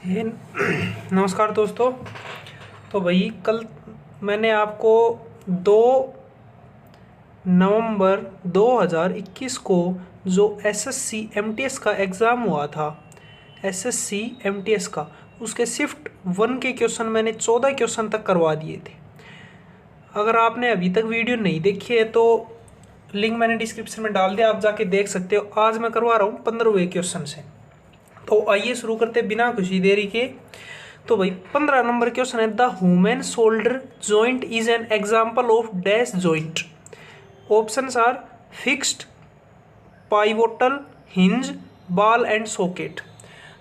ये नमस्कार दोस्तों। तो भाई कल मैंने आपको 2 नवंबर 2021 को जो एसएससी एमटीएस का एग्ज़ाम हुआ था, एसएससी एमटीएस का, उसके शिफ्ट 1 के क्वेश्चन मैंने 14 क्वेश्चन तक करवा दिए थे। अगर आपने अभी तक वीडियो नहीं देखी है तो लिंक मैंने डिस्क्रिप्शन में डाल दिया, आप जाके देख सकते हो। आज मैं करवा रहा हूँ 15वें क्वेश्चन से। तो आइए शुरू करते बिना कुछ देरी के। तो भाई 15 नंबर क्वेश्चन है, the human shoulder joint is an example of dash joint. Options are fixed, pivotal, hinge, ball and socket.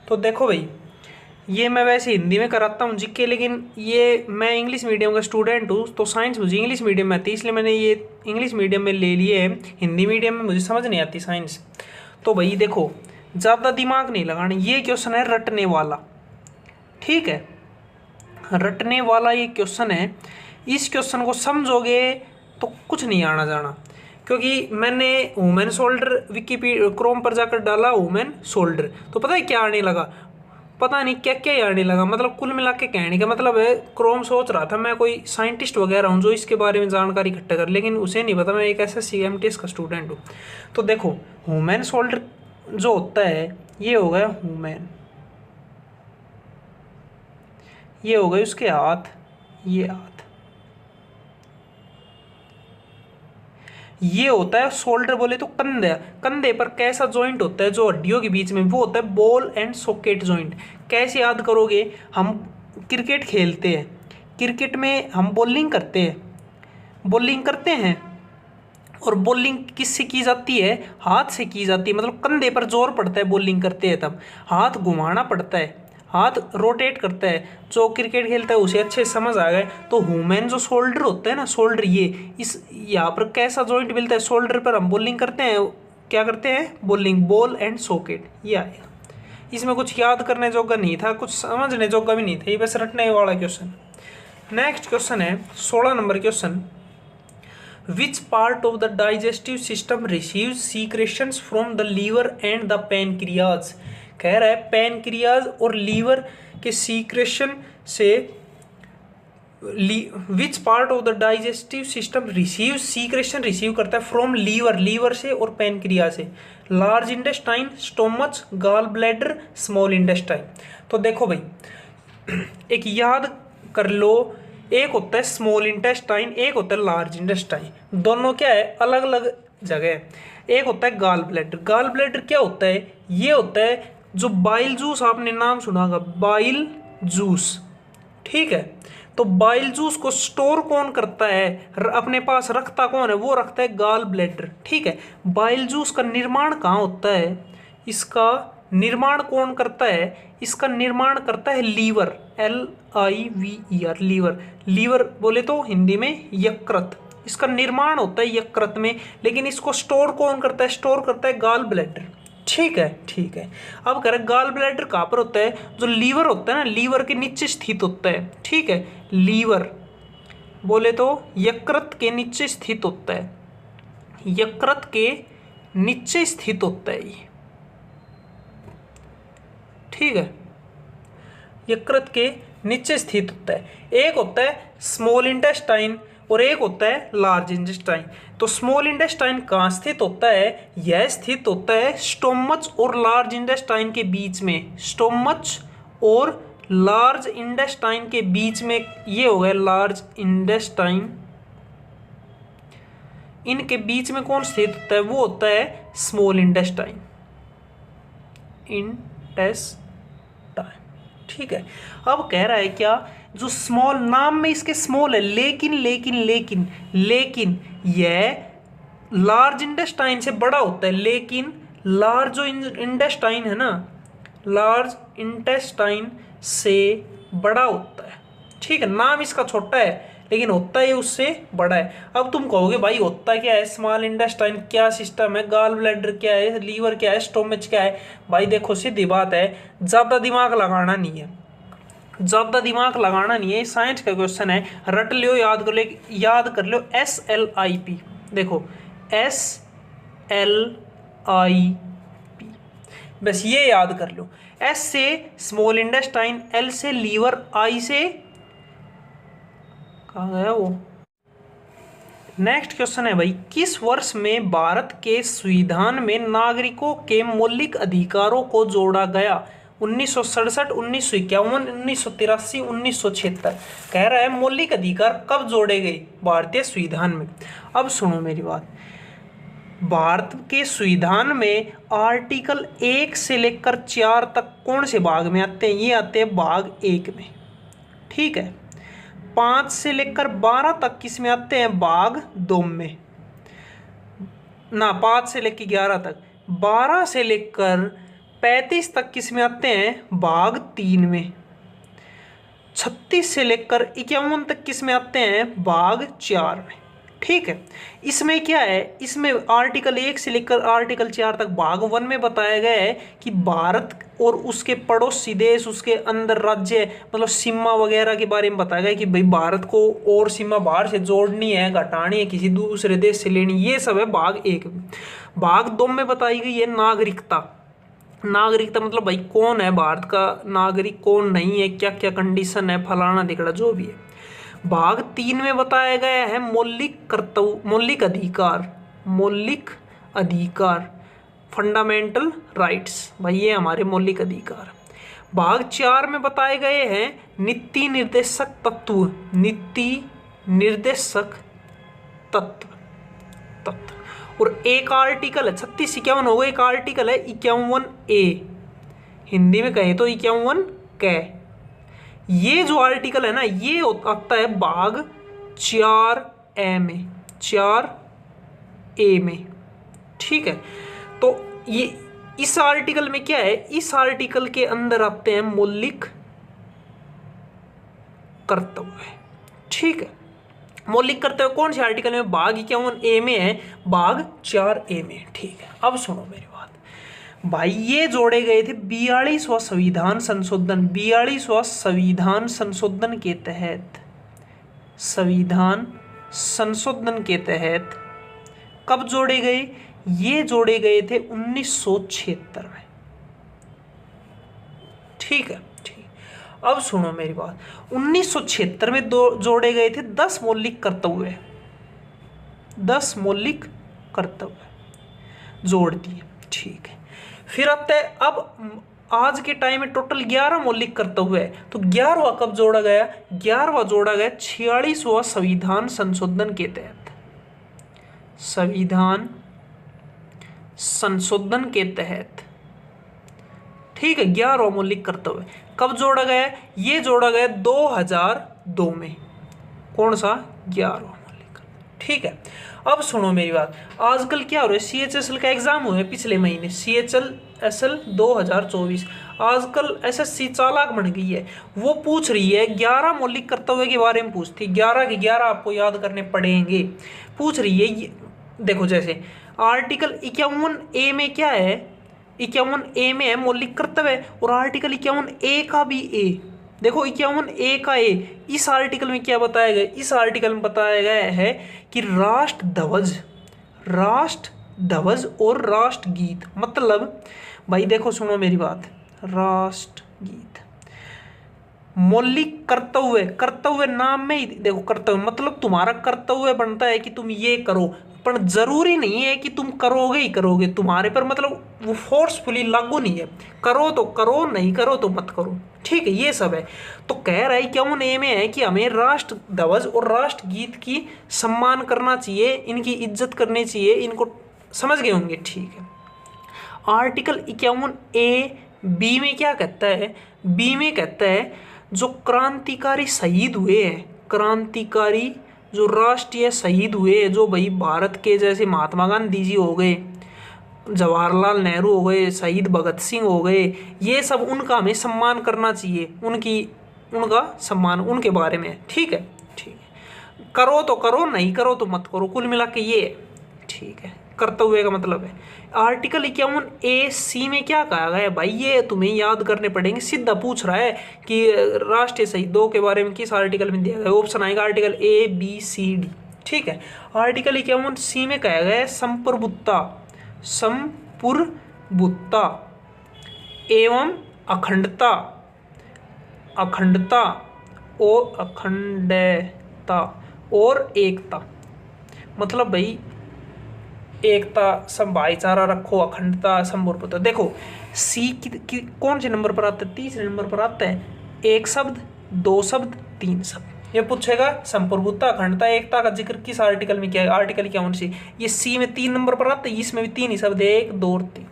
तो देखो भाई, ये मैं वैसे हिंदी में कराता हूँ जीके, लेकिन ये मैं इंग्लिश मीडियम का स्टूडेंट हूँ, तो साइंस मुझे इंग्लिश मीडियम में आती है, इसलिए मैंने ये इंग्लिश मीडियम में ले लिए है। हिंदी मीडियम में मुझे समझ नहीं आती साइंस। तो भाई देखो, ज़्यादा दिमाग नहीं लगाना। ये क्वेश्चन है रटने वाला, ठीक है, रटने वाला ये क्वेश्चन है। इस क्वेश्चन को समझोगे तो कुछ नहीं आना जाना, क्योंकि मैंने वुमेन शोल्डर विकीपीडिया क्रोम पर जाकर डाला वुमेन शोल्डर, तो पता है क्या आने लगा, पता नहीं क्या क्या आने लगा। मतलब कुल मिला के कहने का मतलब है, क्रोम सोच रहा था मैं कोई साइंटिस्ट वगैरह हूँ जो इसके बारे में जानकारी इकट्ठा कर, लेकिन उसे नहीं पता मैं एक एसएससी एमटीएस का स्टूडेंट हूँ। तो देखो, वुमेन शोल्डर जो होता है, ये हो गया वुमेन, ये हो गए उसके हाथ, ये हाथ, ये होता है शोल्डर। बोले तो कंधे, कंधे पर कैसा जॉइंट होता है जो हड्डियों के बीच में, वो होता है बॉल एंड सॉकेट जॉइंट। कैसे याद करोगे, हम क्रिकेट खेलते हैं, क्रिकेट में हम बॉलिंग करते हैं, बॉलिंग करते हैं, और बॉलिंग किससे की जाती है, हाथ से की जाती है। मतलब कंधे पर जोर पड़ता है बॉलिंग करते हैं, तब हाथ घुमाना पड़ता है, हाथ रोटेट करता है। जो क्रिकेट खेलता है उसे अच्छे समझ आ गए। तो ह्यूमन जो शोल्डर होता है ना, शोल्डर, ये इस यहाँ पर कैसा जॉइंट मिलता है, शोल्डर पर हम बॉलिंग करते हैं, क्या करते हैं, बॉलिंग, बॉल एंड सॉकेट, ये आएगा। इसमें कुछ याद करने जोगा नहीं था, कुछ समझने जोगा भी नहीं था, ये बस रटने वाला क्वेश्चन। नेक्स्ट क्वेश्चन है 16 number question, Which part of the digestive system receives secretions from the liver and the pancreas? कह रहा है पैनक्रियाज और लीवर के सीक्रेशन से, which part of the digestive system receive, secretion receive करता है from liver, liver से और पैनक्रिया से। Large intestine, stomach, gall bladder, small intestine. तो देखो भाई, एक याद कर लो, एक होता है स्मॉल इंटेस्टाइन, एक होता है लार्ज इंटेस्टाइन। दोनों क्या है, अलग अलग जगह है। एक होता है गॉल ब्लैडर। गॉल ब्लैडर क्या होता है, ये होता है जो बाइल जूस, आपने नाम सुना होगा, बाइल जूस, ठीक है। तो बाइल जूस को स्टोर कौन करता है, अपने पास रखता कौन है, वो रखता है गॉल ब्लैडर, ठीक है। बाइल जूस का निर्माण कहाँ होता है, इसका निर्माण कौन करता है, इसका निर्माण करता है लीवर, LIVER, लीवर। लीवर बोले तो हिंदी में यकृत, इसका निर्माण होता है यकृत में, लेकिन इसको स्टोर कौन करता है, स्टोर करता है गॉल ब्लैडर, ठीक है, ठीक है। अब कह रहे गॉल ब्लैडर कहाँ पर होता है, जो लीवर होता है ना, लीवर के नीचे स्थित होता है, ठीक है। लीवर बोले तो यकृत के नीचे स्थित होता है, यकृत के नीचे स्थित होता है ये, ठीक है, यकृत के नीचे स्थित होता है। एक होता है स्मॉल इंटेस्टाइन और एक होता है लार्ज इंटेस्टाइन। तो स्मॉल इंटेस्टाइन कहाँ स्थित होता है, यह स्थित होता है स्टोमच और लार्ज इंटेस्टाइन के बीच में, स्टोमच और लार्ज इंटेस्टाइन के बीच में, ये हो गया लार्ज इंटेस्टाइन। इनके बीच में कौन स्थित होता है, वो होता है स्मॉल इंटेस्टाइन, ठीक है। अब कह रहा है क्या, जो स्मॉल, नाम में इसके स्मॉल है, लेकिन लेकिन लेकिन लेकिन यह लार्ज इंटेस्टाइन से बड़ा होता है। लेकिन लार्ज जो इंटेस्टाइन है ना, लार्ज इंटेस्टाइन से बड़ा होता है, ठीक है। नाम इसका छोटा है लेकिन होता है उससे बड़ा है। अब तुम कहोगे भाई होता क्या है, स्मॉल इंटेस्टाइन क्या सिस्टम है, गॉल ब्लैडर क्या है, लीवर क्या है, स्टोमच क्या है। भाई देखो सीधी बात है, ज़्यादा दिमाग लगाना नहीं है, ज़्यादा दिमाग लगाना नहीं है। साइंस का क्वेश्चन है, रट लियो, याद कर लो, याद कर लो, SLIP। देखो SLIP, बस ये याद कर लो। एस से स्मॉल इंटेस्टाइन, एल से लीवर, आई से कहाँ गया वो। नेक्स्ट क्वेश्चन है भाई, किस वर्ष में भारत के संविधान में नागरिकों के मौलिक अधिकारों को जोड़ा गया? 1967, 1951, 1983, 1976। कह रहा है मौलिक अधिकार कब जोड़े गए भारतीय संविधान में। अब सुनो मेरी बात, भारत के संविधान में आर्टिकल 1 से लेकर 4 तक कौन से भाग में आते हैं? ये आते हैं भाग 1 में, ठीक है। 5 से लेकर 12 तक किस में आते हैं? भाग 2 में ना, 5 से लेकर 11 तक। 12 से लेकर 35 तक किस में आते हैं? भाग 3 में। 36 से लेकर 51 तक किस में आते हैं? भाग 4 में, ठीक है। इसमें क्या है, इसमें आर्टिकल 1 से लेकर आर्टिकल 4 तक भाग 1 में बताया गया है कि भारत और उसके पड़ोसी देश, उसके अंदर राज्य, मतलब सीमा वगैरह के बारे में बताया गया कि भाई भारत को और सीमा बाहर से जोड़नी है, घटानी है, किसी दूसरे देश से लेनी, ये सब है भाग 1 में। भाग 2 में बताई गई है नागरिकता। नागरिकता मतलब भाई कौन है भारत का नागरिक, कौन नहीं है, क्या क्या कंडीशन है, फलाना दिखड़ा जो भी है। भाग 3 में बताया गया है मौलिक कर्तव्य, मौलिक अधिकार, मौलिक अधिकार, फंडामेंटल राइट्स, भाई ये हमारे मौलिक अधिकार। भाग 4 में बताए गए हैं नीति निर्देशक तत्व, नीति निर्देशक तत्व। और एक आर्टिकल है 36 51 होगा, एक आर्टिकल है 51A, हिंदी में कहें तो 51 क। ये जो आर्टिकल है ना, ये आता है भाग 4A में, 4A में, ठीक है। तो ये इस आर्टिकल में क्या है, इस आर्टिकल के अंदर आते हैं मौलिक कर्तव्य, ठीक है। मौलिक कर्तव्य कौन से आर्टिकल में? भाग 51A में है, भाग 4A में, ठीक है। अब सुनो मेरी बात भाई, ये जोड़े गए थे 42वां संविधान संशोधन, 42वां संविधान संशोधन के तहत, संविधान संशोधन के तहत कब जोड़े गए? ये जोड़े गए थे 1976 में, ठीक है, ठीक। अब सुनो मेरी बात, 1976 में जोड़े गए थे 10 मौलिक कर्तव्य, 10 मौलिक कर्तव्य जोड़ दिए, ठीक है। फिर आता है, अब आज के टाइम में टोटल 11 मौलिक कर्तव्य है, तो 11वां कब जोड़ा गया? 11वां जोड़ा गया 46वां संविधान संशोधन के तहत, संविधान संशोधन के तहत, ठीक है। 11वां मौलिक कर्तव्य कब जोड़ा गया? ये जोड़ा गया 2002 में। कौन सा? 11वां मौलिक कर्तव्य, ठीक है। अब सुनो मेरी बात, आजकल क्या हो रहा है, CHSL का एग्जाम हुआ है पिछले महीने, CHSL 2024। आजकल SSC चालाक बन गई है, वो पूछ रही है 11 मौलिक कर्तव्य के बारे में पूछती, 11 के 11 आपको याद करने पड़ेंगे। पूछ रही है, देखो जैसे आर्टिकल 51A में क्या है, 51A में है मौलिक कर्तव्य, और आर्टिकल 51A का भी A, देखो 51A का A, इस आर्टिकल में क्या बताया गया? इस आर्टिकल में बताया गया है कि राष्ट्र ध्वज और राष्ट्रगीत, मतलब भाई देखो सुनो मेरी बात, राष्ट्रगीत मौलिक कर्तव्य नाम में ही देखो, कर्तव्य मतलब तुम्हारा कर्तव्य बनता है कि तुम ये करो, पर जरूरी नहीं है कि तुम करोगे ही करोगे, तुम्हारे पर मतलब वो फोर्सफुली लागू नहीं है, करो तो करो, नहीं करो तो मत करो, ठीक है। ये सब है। तो कह रहा है 51A में है कि हमें राष्ट्र ध्वज और राष्ट्रगीत की सम्मान करना चाहिए, इनकी इज्जत करनी चाहिए, इनको समझ गए होंगे, ठीक है। आर्टिकल 51A(b) में क्या कहता है? बी में कहता है जो क्रांतिकारी शहीद हुए हैं, क्रांतिकारी जो राष्ट्रीय शहीद हुए, जो भाई भारत के जैसे महात्मा गांधी जी हो गए, जवाहरलाल नेहरू हो गए, शहीद भगत सिंह हो गए, ये सब उनका हमें सम्मान करना चाहिए, उनका सम्मान उनके बारे में, ठीक है, ठीक है। करो तो करो, नहीं करो तो मत करो, कुल मिला के ये, ठीक है, कर्तव्य का मतलब है। आर्टिकल 51A(c) में क्या कहा गया है भाई? ये तुम्हें याद करने पड़ेंगे, सीधा पूछ रहा है कि राष्ट्रीय शहीदों के बारे में किस आर्टिकल में दिया गया है। ऑप्शन आएगा article A, B, C, D, ठीक है। आर्टिकल 51C में कहा गया है संप्रभुता, एवं अखंडता, अखंडता और अखंडता और एकता। मतलब भाई एकता सम भाईचारा रखो, अखंडता संपूर्णता। देखो सी कौन से नंबर पर आता है? तीसरे नंबर पर आता है। एक शब्द, दो शब्द, तीन शब्द। ये पूछेगा संप्रभुता, अखंडता, एकता का जिक्र किस आर्टिकल में किया है? आर्टिकल 51 सी। ये सी में 3 नंबर पर आता है, इसमें भी 3 ही शब्द, 1 2 और 3।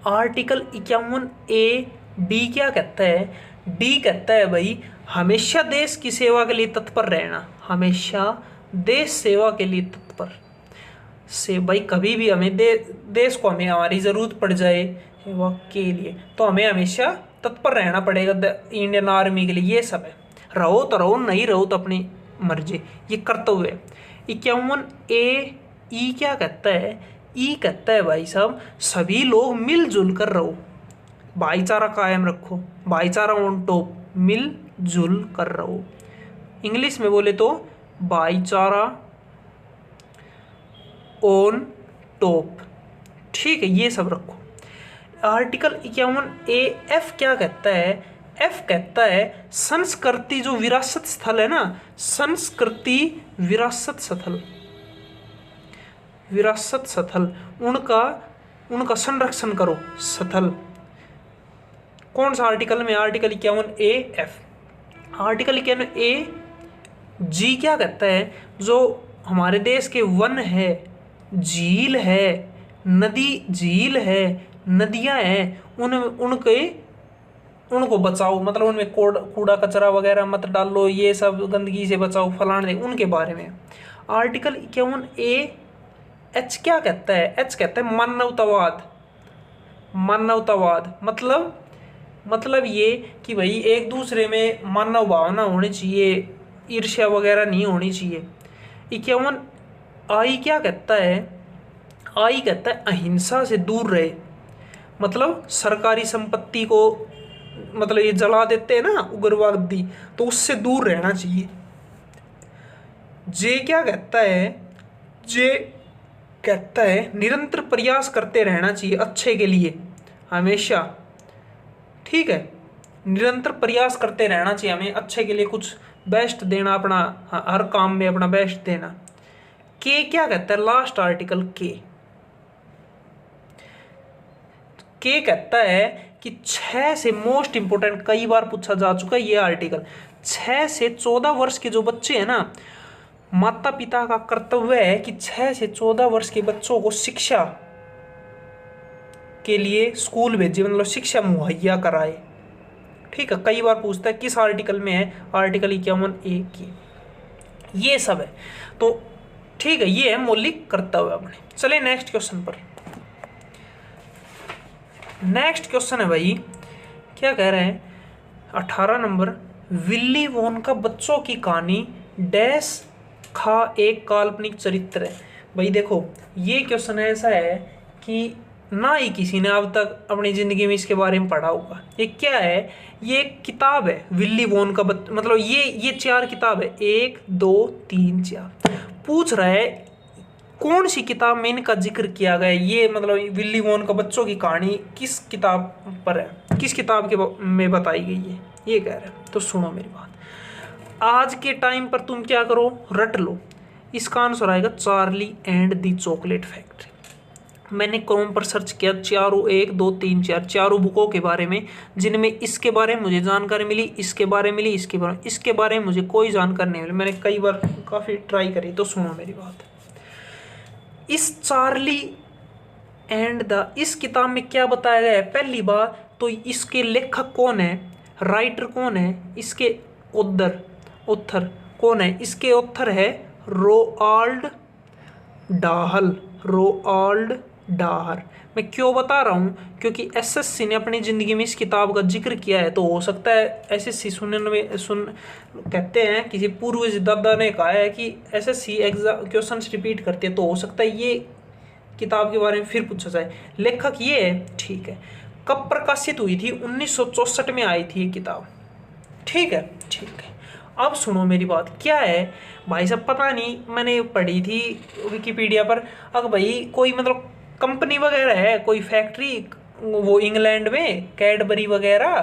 आर्टिकल 51 ए डी क्या कहता है? डी कहता है भाई हमेशा देश की सेवा के लिए तत्पर रहना, हमेशा देश सेवा के लिए तत्पर से। भाई कभी भी हमें देश को हमें हमारी जरूरत पड़ जाए सेवा के लिए तो हमें हमेशा तत्पर रहना पड़ेगा इंडियन आर्मी के लिए। ये सब है, रहो तो रहो, नहीं रहो तो अपनी मर्जी, ये कर्तव्य है। 51 ए ई क्या कहता है? ई कहता है भाई साहब सभी लोग मिलजुल कर रहो, भाईचारा कायम रखो, भाईचारा ऑन टॉप, मिलजुल कर रहो। इंग्लिश में बोले तो भाईचारा ऑन टॉप। ठीक है, ये सब रखो। आर्टिकल 51 ए एफ क्या कहता है? एफ कहता है संस्कृति जो विरासत स्थल है ना, संस्कृति विरासत स्थल, विरासत स्थल उनका संरक्षण करो स्थल। कौन सा आर्टिकल में? Article 51 A F. आर्टिकल 51 ए जी क्या कहता है? जो हमारे देश के वन है, झील है, नदी झील है, नदियां हैं, उनको बचाओ, मतलब उनमें कूड़ा कचरा वगैरह मत डालो, ये सब गंदगी से बचाओ, फलाने उनके बारे में। आर्टिकल 51 ए एच क्या कहता है? एच कहता है मानवतावाद, मानवतावाद मतलब ये कि भाई एक दूसरे में मानव भावना होनी चाहिए, ईर्ष्या वगैरह नहीं होनी चाहिए। 51 आई क्या कहता है? आई कहता है अहिंसा से दूर रहे, मतलब सरकारी संपत्ति को मतलब ये जला देते हैं ना उग्रवादी, तो उससे दूर रहना चाहिए। जे क्या कहता है? जे कहता है निरंतर प्रयास करते रहना चाहिए अच्छे के लिए हमेशा। ठीक है, निरंतर प्रयास करते रहना चाहिए हमें अच्छे के लिए, कुछ बेस्ट देना, अपना हर काम में अपना बेस्ट देना। के क्या कहता है? लास्ट आर्टिकल के कहता है कि 6 से मोस्ट इंपोर्टेंट, कई बार पूछा जा चुका है ये आर्टिकल, 6 से 14 वर्ष के जो बच्चे हैं ना, माता पिता का कर्तव्य है कि 6 से 14 वर्ष के बच्चों को शिक्षा के लिए स्कूल भेजे, मतलब शिक्षा मुहैया कराए। ठीक है, कई बार पूछता है किस आर्टिकल में है? आर्टिकल 51 ए की। ये सब है, तो ठीक है, ये है मौलिक कर्तव्य अपने। चले नेक्स्ट क्वेश्चन पर। नेक्स्ट क्वेश्चन है भाई, क्या कह रहे हैं? 18 नंबर, विल्ली वोंका बच्चों की कहानी डैश का एक काल्पनिक चरित्र है। भाई देखो ये क्वेश्चन ऐसा है कि ना ही किसी ने अब तक अपनी ज़िंदगी में इसके बारे में पढ़ा होगा। ये क्या है? ये एक किताब है विल्ली वोंका मतलब ये 4 किताब है, 1 2 3 4। पूछ रहा है कौन सी किताब में इनका जिक्र किया गया है? ये मतलब विल्ली वोंका बच्चों की कहानी किस किताब पर है, किस किताब के में बताई गई है, ये कह रहा है। तो सुनो मेरी बात, आज के टाइम पर तुम क्या करो, रट लो। इसका आंसर आएगा Charlie and the chocolate factory. मैंने क्रोम पर सर्च किया चारों 1 2 3 4 चारों बुकों के बारे में, जिनमें इसके बारे में मुझे जानकारी मिली, इसके बारे में मिली, इसके बारे में मुझे कोई जानकारी नहीं मिली। मैंने कई बार काफ़ी ट्राई करी। तो सुनो मेरी बात, इस चार्ली एंड द इस किताब में क्या बताया गया है? पहली बात तो इसके लेखक कौन है, राइटर कौन है, इसके ऑथर कौन है? इसके ऑथर है रोआल्ड डाहर। मैं क्यों बता रहा हूँ? क्योंकि एसएससी ने अपनी ज़िंदगी में इस किताब का जिक्र किया है। तो हो सकता है एसएससी कहते हैं किसी पूर्वज दादा ने कहा है कि एसएससी एग्जाम क्वेश्चन रिपीट करते हैं, तो हो सकता है ये किताब के बारे में फिर पूछा जाए। लेखक ये है, ठीक है। कब प्रकाशित हुई थी? 1964 में आई थी ये किताब। ठीक है, ठीक है। अब सुनो मेरी बात, क्या है भाई साहब, पता नहीं, मैंने पढ़ी थी विकिपीडिया पर। अगर भाई कोई मतलब कंपनी वगैरह है, कोई फैक्ट्री वो इंग्लैंड में कैडबरी वगैरह,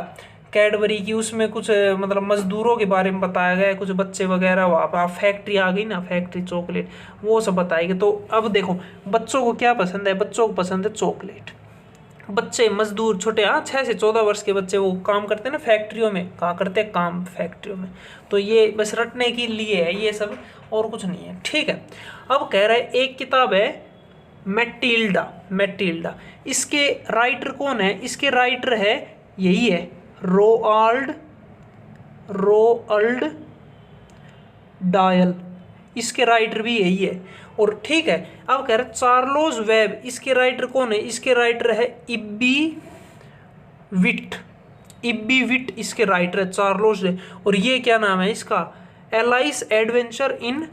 कैडबरी की उसमें कुछ मतलब मजदूरों के बारे में बताया गया है, कुछ बच्चे वगैरह वहाँ पर फैक्ट्री आ गई ना, फैक्ट्री चॉकलेट वो सब बताएगी। तो अब देखो बच्चों को क्या पसंद है, बच्चों को पसंद है चॉकलेट। बच्चे मजदूर छोटे, हाँ 6 से 14 वर्ष के बच्चे वो काम करते हैं ना फैक्ट्रियों में, कहाँ करते हैं काम फैक्ट्रियों में। तो ये बस रटने के लिए है ये सब, और कुछ नहीं है। ठीक है, अब कह रहा है एक किताब है मैटिल्डा, मैटिल्डा, इसके राइटर कौन है, इसके राइटर है यही है रोअल्ड डायल, इसके राइटर भी यही है। और ठीक है, अब कह रहे चार्लोस वेब, इसके राइटर कौन है, इसके राइटर है इब्बी विट, इब्बी विट इसके राइटर है चार्लोस वेब। और ये क्या नाम है इसका, एलाइस एडवेंचर इन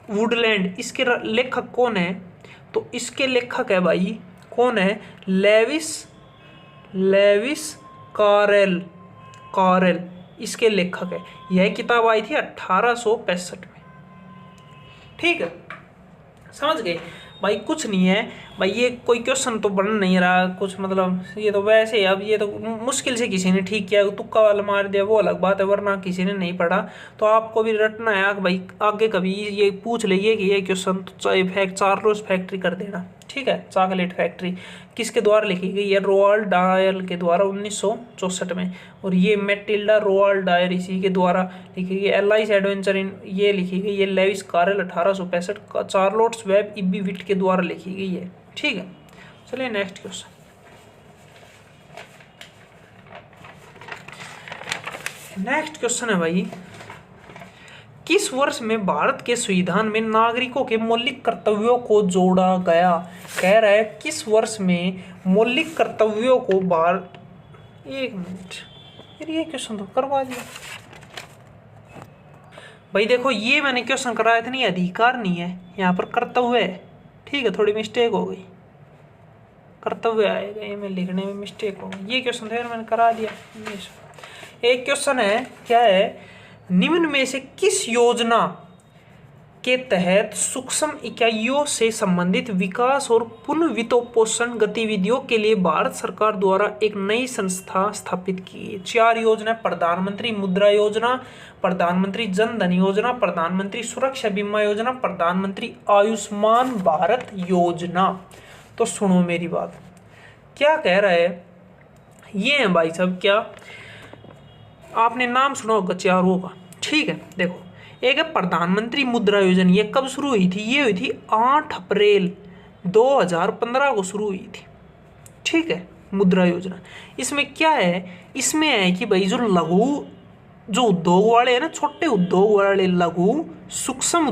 वुडलैंड, इसके लेखक कौन है, तो इसके लेखक है भाई कौन है, लेविस कारल इसके लेखक है। यह किताब आई थी 1865 में। ठीक है, समझ गए भाई, कुछ नहीं है भाई, ये कोई क्वेश्चन तो बन नहीं रहा कुछ, मतलब ये तो वैसे ही, अब ये तो मुश्किल से किसी ने ठीक किया, तुक्का वाला मार दिया वो अलग बात है, वरना किसी ने नहीं पढ़ा। तो आपको भी रटना है भाई, आगे कभी ये पूछ लेंगे कि ये क्वेश्चन तो चार्लोस फैक्ट्री कर देना। ठीक है, चॉकलेट फैक्ट्री किसके द्वारा लिखी गई, ये रोअल्ड डायल के द्वारा 1964 में। और ये मैटिल्डा रोअल्ड डायल इसी के द्वारा लिखी गई। एलाइस एडवेंचर इन ये लिखी गई, ये लेविस कारल 1865, चार्लोट्स वेब इब्बी विट के द्वारा लिखी गई है। ठीक है, चलिए नेक्स्ट क्वेश्चन। नेक्स्ट क्वेश्चन है भाई, किस वर्ष में भारत के संविधान में नागरिकों के मौलिक कर्तव्यों को जोड़ा गया। कह रहा है किस वर्ष में मौलिक कर्तव्यों को एक मिनट फिर, ये क्वेश्चन तो करवा दिया भाई। देखो ये मैंने क्वेश्चन कराया था, नहीं अधिकार नहीं है यहाँ पर, कर्तव्य है। ठीक है, थोड़ी मिस्टेक हो गई, कर्तव्य आएगा, ये मैं लिखने में मिस्टेक हो गई, ये क्वेश्चन था मैंने करा दिया। एक क्वेश्चन है, क्या है, निम्न में से किस योजना के तहत सूक्ष्म इकाइयों से संबंधित विकास और पुनर्वित्तपोषण गतिविधियों के लिए भारत सरकार द्वारा एक नई संस्था स्थापित की है। 4 योजना, प्रधानमंत्री मुद्रा योजना, प्रधानमंत्री जन धन योजना, प्रधानमंत्री सुरक्षा बीमा योजना, प्रधानमंत्री आयुष्मान भारत योजना। तो सुनो मेरी बात, क्या कह रहा है, ये है भाई साहब, क्या आपने नाम सुना होगा चारों का। ठीक है, देखो एक है प्रधानमंत्री मुद्रा योजना, ये कब शुरू हुई थी, ये हुई थी 8 अप्रैल 2015 को शुरू हुई थी। ठीक है, मुद्रा योजना, इसमें क्या है, इसमें है कि भाई जो लघु जो उद्योग वाले हैं ना, छोटे उद्योग वाले, लघु सूक्ष्म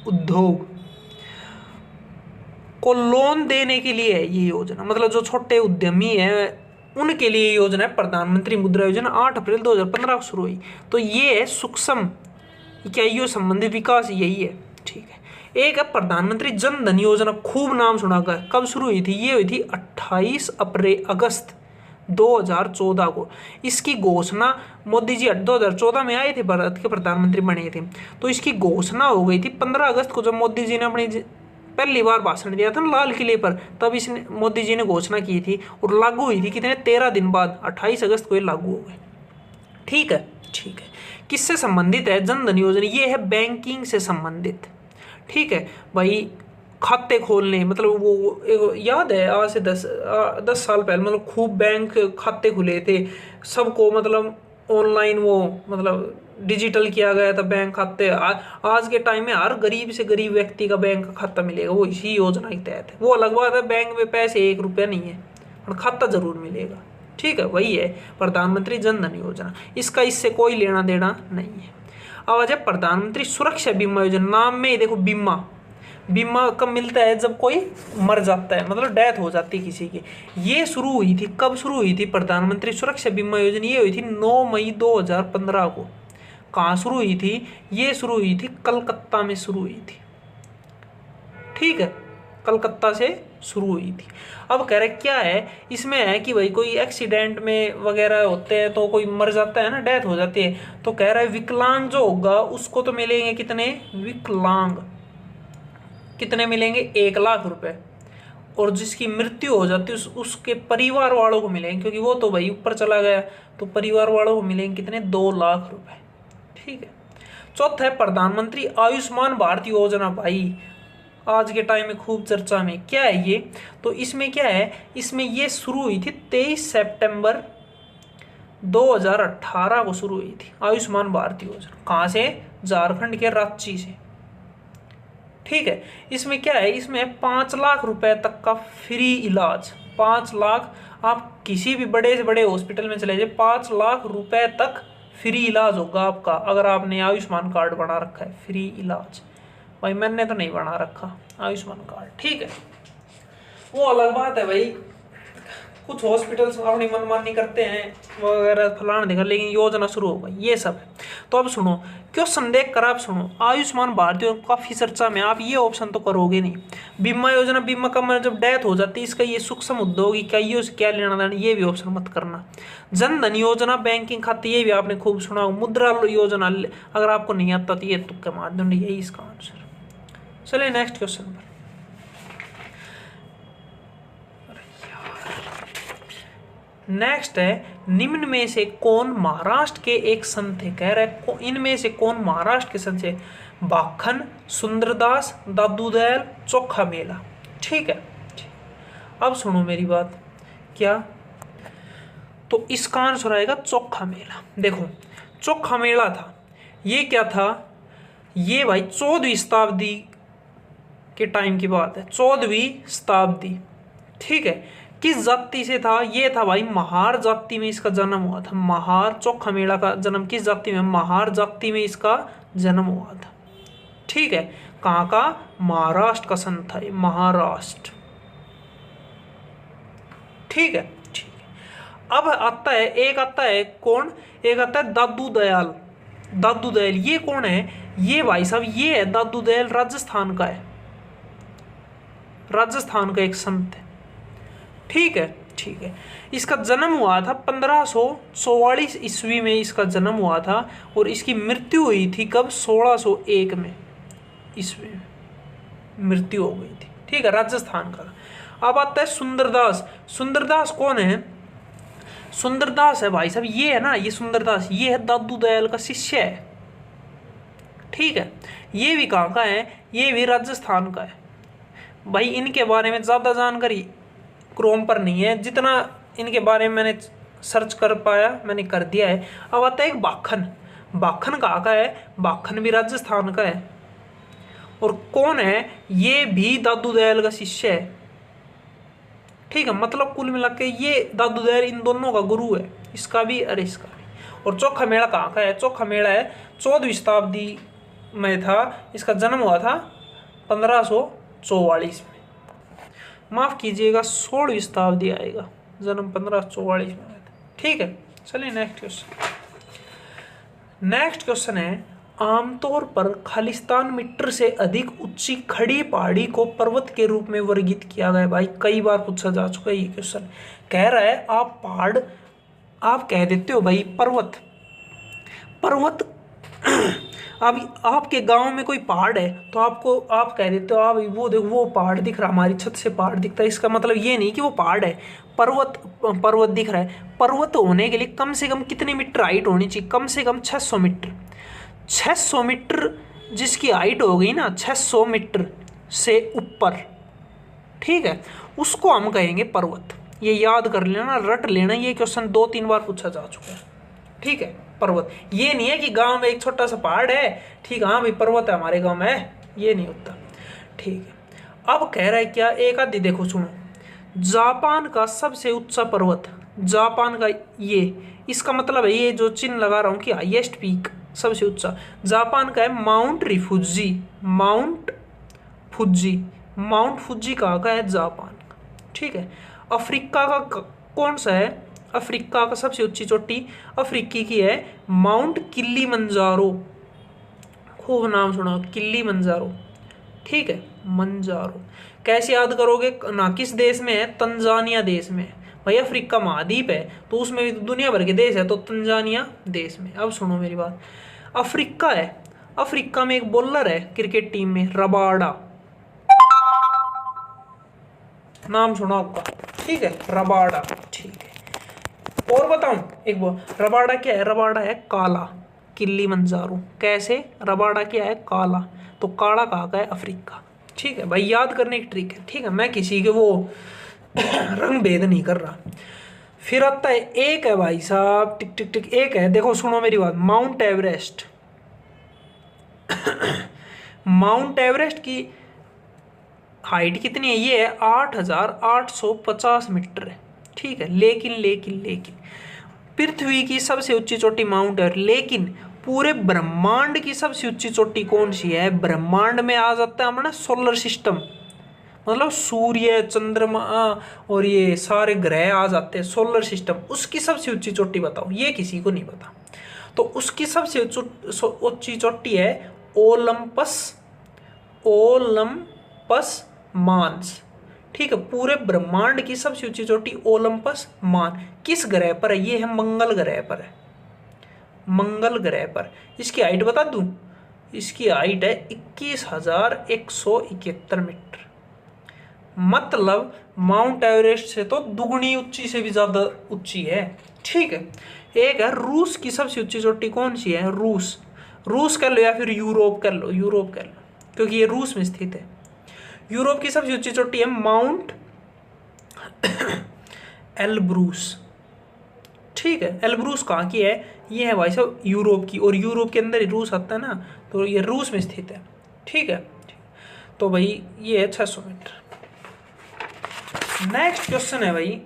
उद्योग को लोन देने के लिए है ये योजना, मतलब जो छोटे उद्यमी है उनके लिए योजना है प्रधानमंत्री मुद्रा योजना, 8 अप्रैल 2015 को शुरू हुई। तो ये है सूक्ष्म इकाइयों संबंधी विकास, यही है। ठीक है, एक है प्रधानमंत्री जन धन योजना, खूब नाम सुना गया, कब शुरू हुई थी, ये हुई थी 28 अगस्त 2014 को। इसकी घोषणा मोदी जी 2014 में आए थे, भारत के प्रधानमंत्री बने थे, तो इसकी घोषणा हो गई थी 15 अगस्त को, जब मोदी जी ने अपनी पहली बार भाषण दिया था ना लाल किले पर, तब इसने मोदी जी ने घोषणा की थी, और लागू हुई थी कितने 13 दिन बाद, 28 अगस्त को ये लागू हो गई। ठीक है, ठीक है, किससे संबंधित है, जन धन योजना, ये है बैंकिंग से संबंधित। ठीक है भाई, खाते खोलने, मतलब वो याद है आज से 10 साल पहले, मतलब खूब बैंक खाते खुले थे सबको, मतलब ऑनलाइन वो मतलब डिजिटल किया गया था बैंक खाते। आज के टाइम में हर गरीब से गरीब व्यक्ति का बैंक खाता मिलेगा, वो इसी योजना के तहत है। वो अलग बात है बैंक में पैसे 1 रुपया नहीं है, और खाता जरूर मिलेगा। ठीक है, वही है प्रधानमंत्री जन धन योजना, इसका इससे कोई लेना देना नहीं है। अब आ जाए प्रधानमंत्री सुरक्षा बीमा योजना, नाम में ही देखो बीमा कब मिलता है, जब कोई मर जाता है, मतलब डेथ हो जाती है किसी की। ये शुरू हुई थी, कब शुरू हुई थी प्रधानमंत्री सुरक्षा बीमा योजना, ये हुई थी 9 मई 2015 को। कहाँ शुरू हुई थी, ये शुरू हुई थी कलकत्ता में शुरू हुई थी। ठीक है, कलकत्ता से शुरू हुई थी। अब कह रहे क्या है, इसमें है कि भाई कोई एक्सीडेंट में वगैरह होते हैं तो कोई मर जाता है ना, डेथ हो जाती है, तो कह रहा है विकलांग जो होगा उसको तो मिलेंगे कितने, विकलांग कितने मिलेंगे, 1 लाख रुपए। और जिसकी मृत्यु हो जाती है उसके परिवार वालों को मिलेंगे, क्योंकि वो तो भाई ऊपर चला गया, तो परिवार वालों को मिलेंगे कितने, 2 लाख रुपए। ठीक है। चौथा है प्रधानमंत्री आयुष्मान भारत योजना। भाई आज के टाइम में खूब चर्चा में, क्या है ये, तो इसमें क्या है, इसमें ये शुरू हुई थी 23 सितंबर 2018 को शुरू हुई थी आयुष्मान भारत योजना। कहाँ से, झारखंड के रांची से। ठीक है। इसमें क्या है, इसमें 5 लाख रुपए तक का फ्री इलाज, 5 लाख, आप किसी भी बड़े से बड़े हॉस्पिटल में चले जाइए, 5 लाख रुपए तक फ्री इलाज होगा आपका, अगर आपने आयुष्मान कार्ड बना रखा है। फ्री इलाज, भाई मैंने तो नहीं बना रखा आयुष्मान कार्ड। ठीक है, वो अलग बात है भाई, कुछ हॉस्पिटल्स अपनी मनमानी करते हैं वगैरह फलाना दिखा, लेकिन योजना शुरू हो गई, ये सब है। तो अब सुनो, क्वेश्चन देख कर आप सुनो, आयुष्मान भारत काफी चर्चा में, आप ये ऑप्शन तो करोगे नहीं। बीमा योजना, बीमा का मतलब जब डेथ हो जाती है, इसका ये सूक्ष्म उद्योग इकाइयों से क्या लेना देना, ये भी ऑप्शन मत करना। जन धन योजना, बैंकिंग खाते, ये भी आपने खूब सुना हो। मुद्रा योजना, अगर आपको नहीं आता तो ये तुक्के मार दो, यही इसका आंसर। चलिए नेक्स्ट क्वेश्चन पर। नेक्स्ट है, निम्न में से कौन महाराष्ट्र के एक संत है। कह रहा है इनमें से कौन महाराष्ट्र के संत है। बाखन, सुंदरदास, दादू दयाल, चोखा मेला। ठीक है, अब सुनो मेरी बात, क्या, तो इसका आंसर आएगा चोखा मेला। देखो चोखा मेला था, ये क्या था, ये भाई 14वीं शताब्दी के टाइम की बात है, 14वीं शताब्दी। ठीक है, किस जाति से था, ये था भाई महार जाति में इसका जन्म हुआ था। महार, चोखा मेला का जन्म किस जाति में, महार जाति में इसका जन्म हुआ था। ठीक है, कहाँ का, महाराष्ट्र का संत था ये, महाराष्ट्र। ठीक है, ठीक है। अब आता है, एक आता है कौन, एक आता है दादू दयाल। दादू दयाल ये कौन है, ये भाई साहब ये है दादू दयाल, राजस्थान का है, राजस्थान का एक संत है। ठीक है, ठीक है। इसका जन्म हुआ था 1544 ईस्वी में, इसका जन्म हुआ था, और इसकी मृत्यु हुई थी कब, 1601 में ईस्वी में मृत्यु हो गई थी। ठीक है, राजस्थान का। अब आता है सुंदरदास। सुंदरदास कौन है, सुंदरदास है भाई साहब, ये है ना, ये सुंदरदास, ये है दादू दयाल का शिष्य है। ठीक है, ये भी कहाँ का है, ये भी राजस्थान का है। भाई इनके बारे में ज़्यादा जानकारी क्रोम पर नहीं है, जितना इनके बारे में मैंने सर्च कर पाया मैंने कर दिया है। अब आता है एक बाखन। बाखन कहाँ का है, बाखन भी राजस्थान का है, और कौन है, ये भी दादू दयाल का शिष्य है। ठीक है, मतलब कुल मिला के ये दादू दयाल इन दोनों का गुरु है, इसका भी और इसका भी। और चोखा मेला कहाँ का है, चोखा मेला है 14वीं शताब्दी में था, इसका जन्म हुआ था 1544 में, माफ कीजिएगा 16वीं शताब्दी आएगा, जन्म 1544 में आया था। ठीक है, चलिए नेक्स्ट क्वेश्चन। नेक्स्ट क्वेश्चन है, आमतौर पर खालिस्तान मीटर से अधिक ऊंची खड़ी पहाड़ी को पर्वत के रूप में वर्गीकृत किया गया। भाई कई बार पूछा जा चुका है ये क्वेश्चन। कह रहा है आप पहाड़, आप कह देते हो भाई पर्वत, पर्वत अब आपके गांव में कोई पहाड़ है तो आपको, आप कह देते हो आप वो देखो वो पहाड़ दिख रहा, हमारी छत से पहाड़ दिखता है, इसका मतलब ये नहीं कि वो पहाड़ है, पर्वत, पर्वत दिख रहा है। पर्वत होने के लिए कम से कम कितने मीटर हाइट होनी चाहिए, कम से कम 600 मीटर। 600 मीटर जिसकी हाइट हो गई ना 600 मीटर से ऊपर, ठीक है, उसको हम कहेंगे पर्वत। ये याद कर लेना, रट लेना, ये क्वेश्चन 2-3 बार पूछा जा चुका है। ठीक है, पर्वत, ये नहीं है कि गांव में एक छोटा सा पहाड़ है, ठीक है, हाँ भाई पर्वत है हमारे गांव में, ये नहीं होता। ठीक है, अब कह रहा है क्या, एक आदि देखो सुनो, जापान का सबसे ऊंचा पर्वत, जापान का ये, इसका मतलब है ये जो चिन्ह लगा रहा हूँ कि हाईएस्ट पीक सबसे ऊंचा जापान का है माउंट रिफुजी, माउंट फुजी, माउंट फुजी कहाँ का है, जापान का। ठीक है, अफ्रीका का कौन सा है, अफ्रीका का सबसे ऊंची चोटी अफ्रीकी की है माउंट किलिमंजारो, खूब नाम सुना किलिमंजारो। ठीक है, मंजारो कैसे याद करोगे ना, किस देश में है, तंजानिया देश में। भाई अफ्रीका महाद्वीप है तो उसमें भी दुनिया भर के देश है, तो तंजानिया देश में। अब सुनो मेरी बात, अफ्रीका है, अफ्रीका में एक बॉलर है क्रिकेट टीम में, रबाडा, नाम सुना होगा, ठीक है, रबाड़ा, ठीक है। और बताऊं एक वो, रबाड़ा क्या है? रबाड़ा है काला, किलिमंजारो। कैसे? रबाड़ा क्या है? काला, तो काला कहाँ का है? अफ्रीका। ठीक है भाई, याद करने की ट्रिक है, ठीक है, मैं किसी के वो रंग भेद नहीं कर रहा। फिर आता है, एक है भाई साहब, टिक टिक टिक, एक है, देखो सुनो मेरी बात, माउंट एवरेस्ट। माउंट एवरेस्ट की हाइट कितनी है? ये है 8,850 मीटर है, ठीक है। लेकिन लेकिन लेकिन पृथ्वी की सबसे ऊंची चोटी माउंट एवरेस्ट, लेकिन पूरे ब्रह्मांड की सबसे ऊंची चोटी कौन सी है? ब्रह्मांड में आ जाता है हमारा सोलर सिस्टम, मतलब सूर्य, चंद्रमा और ये सारे ग्रह आ जाते हैं सोलर सिस्टम। उसकी सबसे ऊंची चोटी बताओ, ये किसी को नहीं पता। तो उसकी सबसे ऊंची चोटी है ओलंपस, ओलंपस मान्स, ठीक है। पूरे ब्रह्मांड की सबसे ऊंची चोटी ओलंपस मान किस ग्रह पर है? ये है मंगल ग्रह पर है, मंगल ग्रह पर। इसकी हाइट बता दूं, इसकी हाइट है 21,171 मीटर, मतलब माउंट एवरेस्ट से तो दुगनी ऊंची से भी ज्यादा ऊंची है, ठीक है। एक है रूस की सबसे ऊंची चोटी, कौन सी है? रूस, रूस कर लो या फिर यूरोप कर लो, यूरोप कर लो, क्योंकि ये रूस में स्थित है। यूरोप की सबसे ऊंची चोटी है माउंट एलब्रूस, ठीक है। एलब्रूस कहाँ की है? ये है भाई साहब यूरोप की, और यूरोप के अंदर ही रूस आता है ना, तो ये रूस में स्थित है, ठीक है। तो भाई ये है 600 मीटर। नेक्स्ट क्वेश्चन है भाई,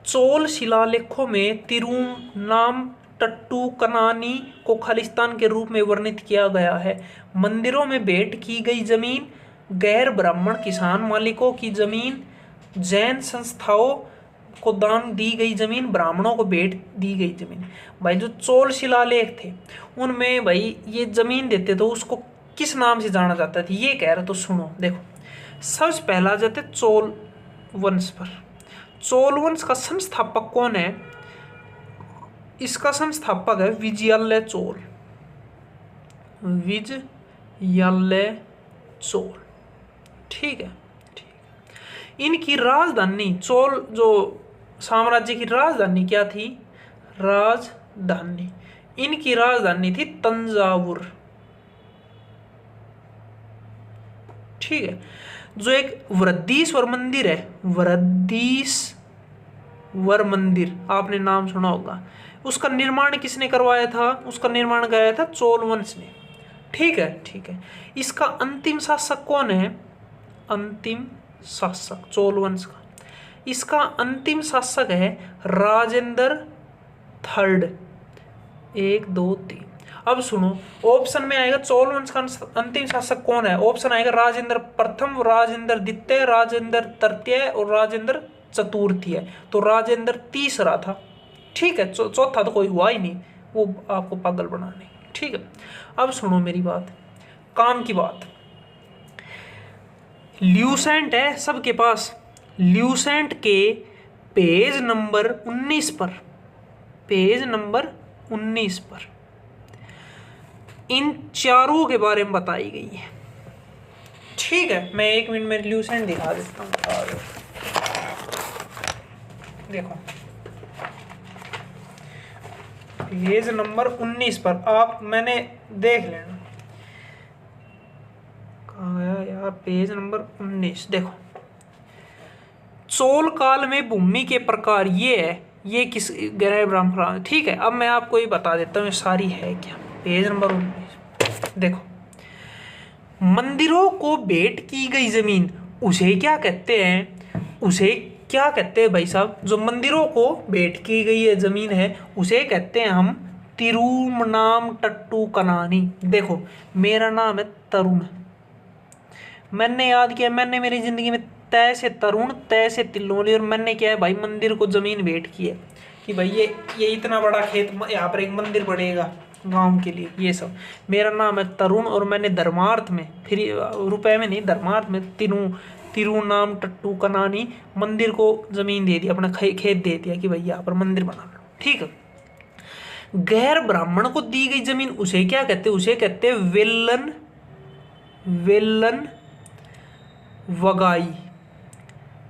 चोल शिलालेखों में तिरुनामट्टू कनानी को खालिस्तान के रूप में वर्णित किया गया है। मंदिरों में भेंट की गई जमीन, गैर ब्राह्मण किसान मालिकों की जमीन, जैन संस्थाओं को दान दी गई जमीन, ब्राह्मणों को भेंट दी गई जमीन। भाई जो चोल शिलालेख थे उनमें भाई ये जमीन देते तो उसको किस नाम से जाना जाता था? ये कह रहे तो सुनो, देखो सबसे पहला जाते चोल वंश पर। चोल वंश का संस्थापक कौन है? इसका संस्थापक है विजयालय चोल, विजयालय चोल, ठीक है, ठीक। इनकी राजधानी, चोल जो साम्राज्य की राजधानी क्या थी? राजधानी, इनकी राजधानी थी तंजावुर, ठीक है। जो एक वृद्धीश्वर मंदिर है, वृद्धीश्वर मंदिर, आपने नाम सुना होगा, उसका निर्माण किसने करवाया था? उसका निर्माण कराया था चोल वंश ने, ठीक है, ठीक है। इसका अंतिम शासक कौन है? अंतिम शासक चोल वंश का, इसका अंतिम शासक है राजेंद्र थर्ड, 1 2 3। अब सुनो, ऑप्शन में आएगा चोल वंश का अंतिम शासक कौन है? ऑप्शन आएगा राजेंद्र प्रथम, राजेंद्र द्वितीय, राजेंद्र तृतीय और राजेंद्र चतुर्थी। तो राजेंद्र तीसरा था, ठीक है। चौथा तो कोई हुआ ही नहीं, वो आपको पागल बनाने, ठीक है। अब सुनो मेरी बात, काम की बात। ल्यूसेंट है सबके पास, ल्यूसेंट के पेज नंबर 19 पर, पेज नंबर 19 पर इन चारों के बारे में बताई गई है, ठीक है। मैं 1 मिनट में ल्यूसेंट दिखा देता हूँ, देखो पेज नंबर 19 पर आप, मैंने देख लेना कहाँ गया यार, पेज नंबर 19 देखो। चोल काल में भूमि के प्रकार ये है, ये किस ग्रह ब्रह्मांड, ठीक है। अब मैं आपको ये बता देता हूँ सारी है क्या। पेज नंबर 19 देखो, मंदिरों को भेंट की गई जमीन उसे क्या कहते हैं? उसे क्या कहते हैं भाई साहब? जो मंदिरों को भेंट की गई है जमीन है उसे कहते हैं हम तिरुनामट्टू कनानी। देखो मेरा नाम है तरुण, मैंने याद किया, मैंने मेरी जिंदगी में तय से तरुण तय से तिल्लोली, और मैंने क्या है भाई मंदिर को जमीन भेंट की है कि भाई ये इतना बड़ा खेत, यहाँ पर एक मंदिर बनेगा गांव के लिए, ये सब। मेरा नाम है तरुण और मैंने धर्मार्थ में, फिर रुपए में नहीं, धर्मार्थ में तिरुनामट्टू कनानी मंदिर को जमीन दे दिया, अपना खेत दे दिया कि भाई यहाँ पर मंदिर बना लो, ठीक है। गैर ब्राह्मण को दी गई जमीन उसे क्या कहते हैं? उसे कहते हैं वेल्लन, वेल्लन वगाई।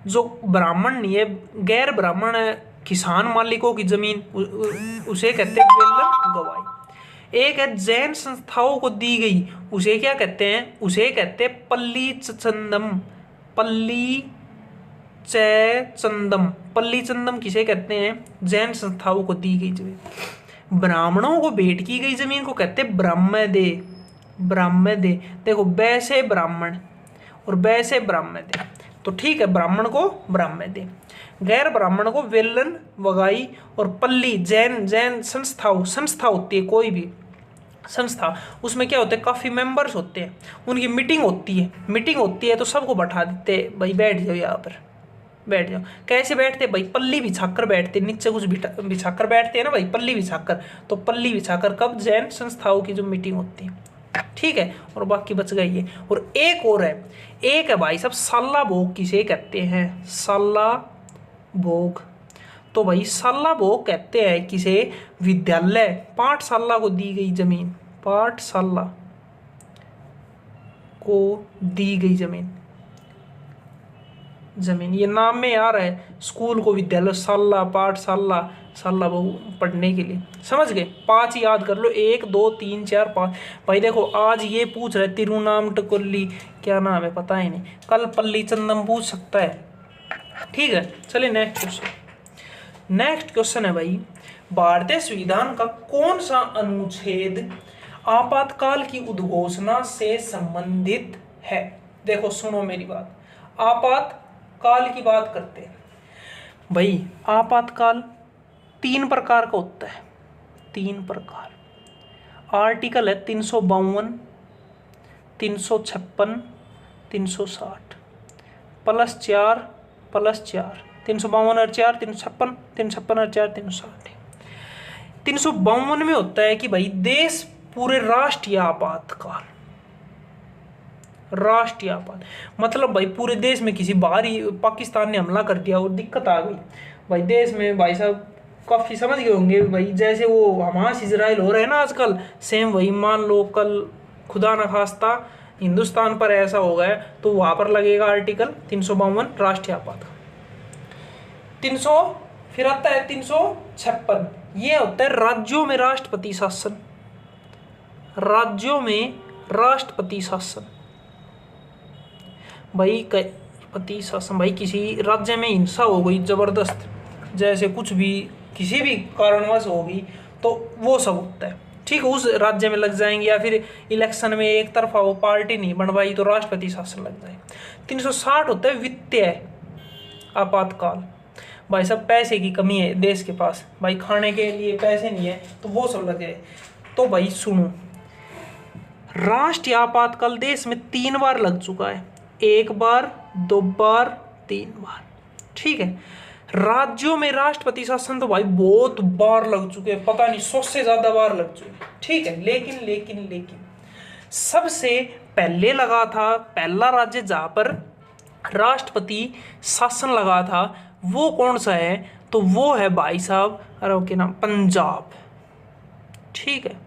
जो ब्राह्मण नहीं है, गैर ब्राह्मण है, किसान मालिकों की जमीन, उसे कहते हैं वेलन गवाई। एक है जैन संस्थाओं को दी गई, उसे क्या कहते हैं? उसे कहते हैं पल्ली चंदम। पल्ली चंदम, पल्ली चंदम किसे कहते हैं? जैन संस्थाओं को दी गई जमीन। ब्राह्मणों को भेंट की गई जमीन को कहते हैं ब्राह्मदे। ब्राह्मदे, देखो वैसे ब्राह्मण और वैसे ब्राह्मदे, तो ठीक है, ब्राह्मण को ब्राह्मदे, गैर ब्राह्मण को वेलन वगाई। और पल्ली जैन संस्था होती है, कोई भी संस्था, उसमें क्या होते हैं? काफ़ी मेंबर्स होते हैं, उनकी मीटिंग होती है तो सबको बैठा देते हैं, भाई बैठ जाओ यहाँ पर, बैठ जाओ। कैसे बैठते? भाई पल्ली बिछाकर बैठते, नीचे कुछ बिछाकर बैठते हैं ना भाई, पल्ली बिछाकर। तो पल्ली बिछाकर कब? जैन संस्थाओं की जो मीटिंग होती है, ठीक है। और बाकी बच गई है। और एक और है, एक है भाई साहब साला भोग किसे कहते हैं? साला भोग। तो भाई साला भोग कहते हैं किसे? विद्यालय, पाठशाला को दी गई जमीन, पाठशाला को दी गई जमीन। ये नाम में आ रहा है, स्कूल को विद्यालय, साला, पाठशाला, साला बहु पढ़ने के लिए, समझ गए? 5 याद कर लो, 1 2 3 4 5। भाई देखो आज ये पूछ रहे तिरुनामटकोली, क्या नाम है पता ही नहीं, कल पल्ली चंदम पूछ सकता है, ठीक है। चलिए नेक्स्ट क्वेश्चन है भाई, भारतीय संविधान का कौन सा अनुच्छेद आपातकाल की उद्घोषणा से संबंधित है? देखो सुनो मेरी बात, आपातकाल की बात करते हैं भाई। आपातकाल 3 प्रकार का होता है, 3 प्रकार। आर्टिकल है 352, 356, 360, +4 +4, 352 और 4, 356, 356 और 4, 360। 352 में होता है कि भाई देश पूरे राष्ट्रीय आपातकाल, राष्ट्रीय आपात मतलब भाई पूरे देश में किसी बाहरी पाकिस्तान ने हमला कर दिया और दिक्कत आ गई भाई देश में, भाई साहब काफ़ी समझ गए होंगे भाई, जैसे वो हमास इजराइल हो रहे हैं ना आजकल, सेम वही मान लो कल खुदा न खास्ता हिंदुस्तान पर ऐसा हो गया तो वहाँ पर लगेगा आर्टिकल 352 राष्ट्रीय आपात। 300 फिर आता है 356, ये होता है राज्यों में राष्ट्रपति शासन, राज्यों में राष्ट्रपति शासन। भाई पति शासन, भाई किसी राज्य में हिंसा हो गई जबरदस्त, जैसे कुछ भी किसी भी कारणवश होगी तो वो सब होता है, ठीक है, उस राज्य में लग जाएंगे, या फिर इलेक्शन में एक तरफा वो पार्टी नहीं बन पाई तो राष्ट्रपति शासन लग जाए। 360 होता है वित्तीय आपातकाल, भाई सब पैसे की कमी है देश के पास, भाई खाने के लिए पैसे नहीं है तो वो सब लगे। तो भाई सुनो, राष्ट्रीय आपातकाल देश में 3 बार लग चुका है, 1 बार 2 बार 3 बार, ठीक है। राज्यों में राष्ट्रपति शासन तो भाई बहुत बार लग चुके हैं, पता नहीं 100 से ज्यादा बार लग चुके, ठीक है। लेकिन सबसे पहले लगा था, पहला राज्य जहां पर राष्ट्रपति शासन लगा था वो कौन सा है? तो वो है भाई साहब, अरे ओके नाम, पंजाब, ठीक है।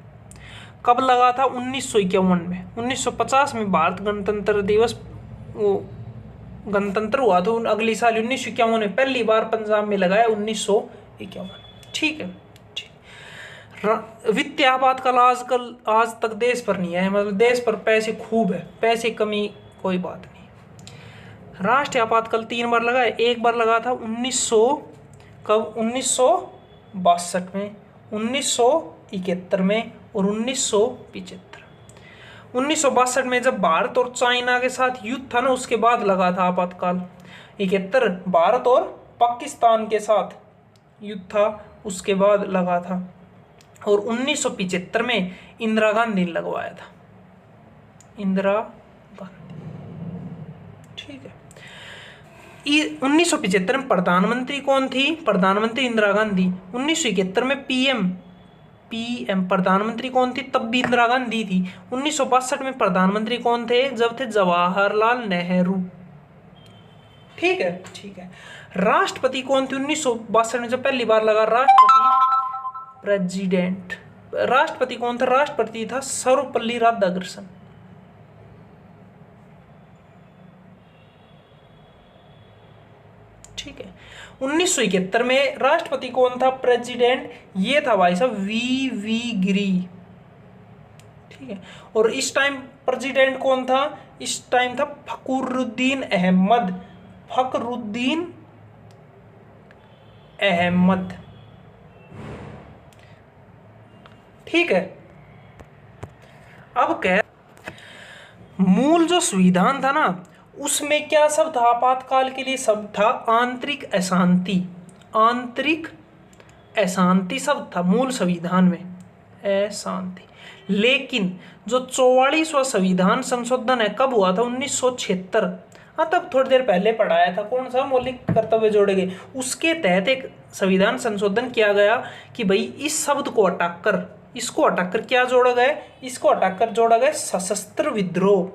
कब लगा था? 1951 में। 1950 में भारत गणतंत्र दिवस वो गणतंत्र हुआ तो अगली साल 1951 में पहली बार पंजाब में लगाया, 1951, ठीक है। वित्तीय आपातकाल आज तक देश पर नहीं है, मतलब देश पर पैसे खूब है, पैसे कमी कोई बात नहीं। राष्ट्रीय आपातकाल 3 बार लगा है, 1 बार लगा था 1962 में, 1971 में और 1975। 1962 में जब भारत और चाइना के साथ युद्ध था ना, उसके बाद लगा था आपातकाल। 71 भारत और पाकिस्तान के साथ युद्ध था, उसके बाद लगा था। और 1975 में इंदिरा गांधी ने लगवाया था, इंदिरा गांधी, ठीक है। 1975 में प्रधानमंत्री कौन थी? प्रधानमंत्री इंदिरा गांधी। 1971 में पीएम प्रधानमंत्री कौन थी? तब भी इंदिरा गांधी थी। 1962 में प्रधानमंत्री कौन थे? जब थे जवाहरलाल नेहरू, ठीक है, ठीक है। राष्ट्रपति कौन थे 1962 में जब पहली बार लगा? राष्ट्रपति कौन था? राष्ट्रपति था सर्वपल्ली राधाकृष्णन, 1971 में राष्ट्रपति कौन था, प्रेसिडेंट, ये था भाई साहब वी गिरी। ठीक है, और इस टाइम प्रेसिडेंट कौन था, इस टाइम था फखरुद्दीन अहमद, फखरुद्दीन अहमद। ठीक है, अब क्या, मूल जो संविधान था ना उसमें क्या शब्द था, आपातकाल के लिए शब्द था आंतरिक अशांति, आंतरिक अशांति शब्द था मूल संविधान में, अशांति। लेकिन जो 44वां संविधान संशोधन है कब हुआ था, 1976। हाँ, तब थोड़ी देर पहले पढ़ाया था, कौन सा, मौलिक कर्तव्य जोड़े गए, उसके तहत एक संविधान संशोधन किया गया कि भाई इस शब्द को हटाकर, इसको हटाकर क्या जोड़ा गया, इसको हटाकर जोड़ा गया सशस्त्र विद्रोह,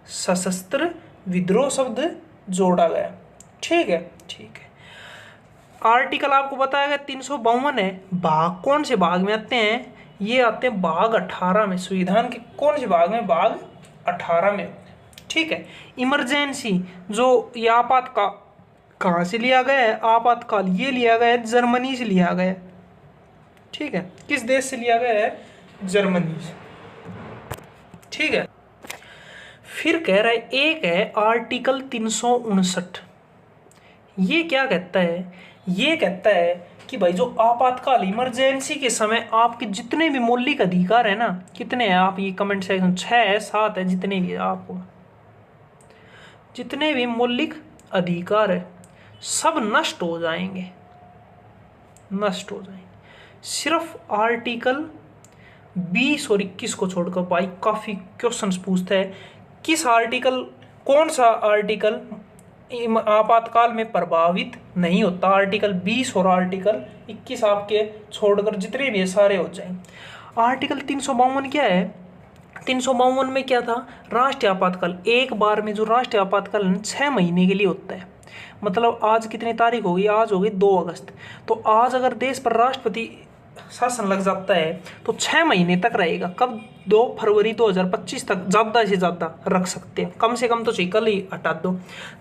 सशस्त्र विद्रोह शब्द जोड़ा गया। ठीक है, ठीक है। आर्टिकल आपको बताया गया 352 है। भाग कौन से भाग में आते हैं, ये आते हैं भाग 18 में, संविधान के कौन से भाग में, भाग 18 में। ठीक है, इमरजेंसी जो ये आपातकाल कहाँ से लिया गया है, आपातकाल ये लिया गया है जर्मनी से लिया गया है। ठीक है, किस देश से लिया गया है, जर्मनी से। ठीक है, फिर कह रहा है एक है आर्टिकल 359। ये क्या कहता है, ये कहता है कि भाई जो आपातकाल इमरजेंसी के समय आपके जितने भी मौलिक अधिकार है ना, कितने हैं आप ये कमेंट सेक्शन 6 है 7 है, जितने भी आपको जितने भी मौलिक अधिकार है सब नष्ट हो जाएंगे, नष्ट हो जाएंगे। सिर्फ आर्टिकल 20 और 21 को छोड़कर। भाई काफ़ी क्वेश्चंस पूछता है किस आर्टिकल, कौन सा आर्टिकल आपातकाल में प्रभावित नहीं होता, आर्टिकल 20 और आर्टिकल 21 आपके छोड़कर जितने भी सारे हो जाएं। आर्टिकल 352 क्या है, 352 में क्या था, राष्ट्रीय आपातकाल, एक बार में जो राष्ट्रीय आपातकाल 6 महीने के लिए होता है। मतलब आज कितनी तारीख होगी, आज होगी 2 अगस्त। तो आज अगर देश पर राष्ट्रपति शासन लग जाता है तो 6 महीने तक रहेगा। कब, 2 फरवरी 2025 तक ज़्यादा से ज़्यादा रख सकते हैं, कम से कम तो चाहिए कल ही हटा दो,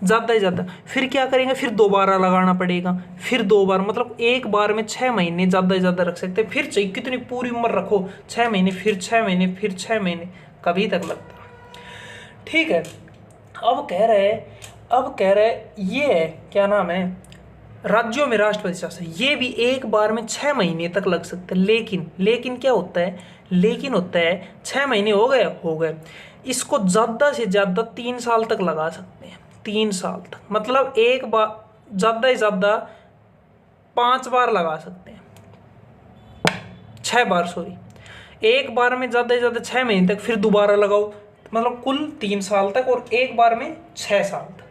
ज़्यादा से ज़्यादा। फिर क्या करेंगे, फिर दोबारा लगाना पड़ेगा, फिर 2 बार, मतलब एक बार में 6 महीने ज़्यादा से ज़्यादा रख सकते हैं। फिर चाहिए कितनी पूरी उम्र रखो, 6 महीने, फिर 6 महीने, फिर 6 महीने, कभी तक लगता। ठीक है, अब कह रहे ये है क्या नाम है, राज्यों में राष्ट्रपति शासन, ये भी एक बार में 6 महीने तक लग सकते हैं। लेकिन क्या होता है, लेकिन होता है 6 महीने हो गए, इसको ज़्यादा से ज़्यादा 3 साल तक लगा सकते हैं, 3 साल तक, मतलब एक बार ज़्यादा से ज़्यादा 5 बार लगा सकते हैं, 6 बार, सॉरी, एक बार में ज़्यादा से ज़्यादा 6 महीने तक, फिर दोबारा लगाओ, मतलब कुल 3 साल तक, और एक बार में 6 साल तक।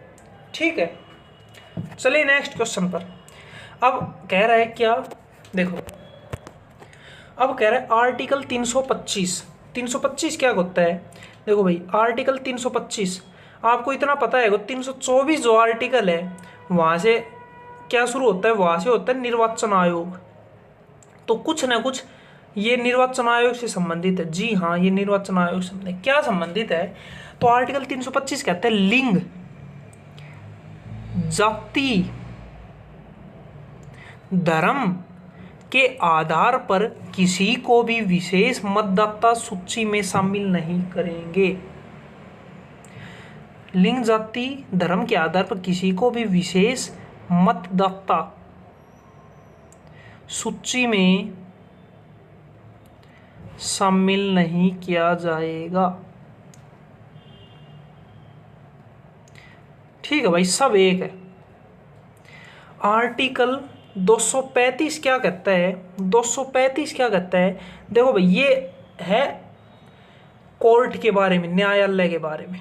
ठीक है, चलिए नेक्स्ट क्वेश्चन पर। अब कह रहा है क्या, देखो, अब कह रहा है आर्टिकल 325 क्या होता है। देखो भाई, आर्टिकल 325 आपको इतना पता है, 324 जो आर्टिकल है वहाँ से क्या शुरू होता है, वहाँ से होता है निर्वाचन आयोग। तो कुछ ना कुछ ये निर्वाचन आयोग से संबंधित है। जी हाँ, ये निर्वाचन आयोग से क्या संबंधित है, तो आर्टिकल 325 कहते हैं लिंग, जाति, धर्म के आधार पर किसी को भी विशेष मतदाता सूची में शामिल नहीं करेंगे। लिंग, जाति, धर्म के आधार पर किसी को भी विशेष मतदाता सूची में शामिल नहीं किया जाएगा। ठीक है भाई, सब एक है। आर्टिकल 235 क्या कहता है, 235 क्या कहता है, देखो भाई, ये है कोर्ट के बारे में, न्यायालय के बारे में।